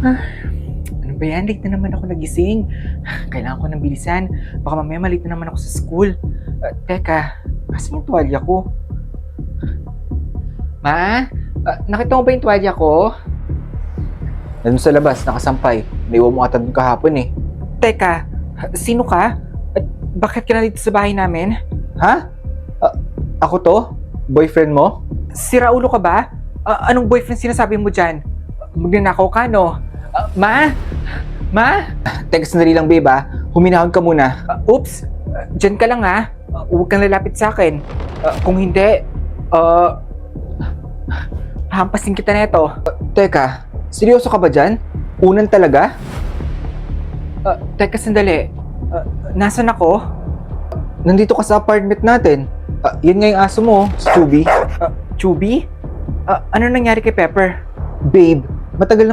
Ah, ano ba yan? Late na naman ako nagising. Kailangan ko ng bilisan. Baka mamaya malate na naman ako sa school. Teka, asan yung tuwalya ko? Ma? Nakita mo ba yung tuwalya ko? Nandun sa labas, nakasampay. Naiwan mo ata dun kahapon eh. Teka, sino ka? At bakit ka na dito sa bahay namin? Ha? Ako to? Boyfriend mo? Sira ulo ka ba? Anong boyfriend sinasabi mo dyan? Magnanakaw ka, no? Ma? Ma? Teka, sandali lang, babe, ah. Huminahon ka muna. Oops! Dyan ka lang, ha? Huwag kang lalapit sa akin. Kung hindi, hampasin kita neto. Teka, seryoso ka ba dyan? Unan talaga? Teka, sandali. Nasaan ako? Nandito ka sa apartment natin. Yan nga yung aso mo, si Chubby. Chubby? Ano nangyari kay Pepper? Babe, matagal na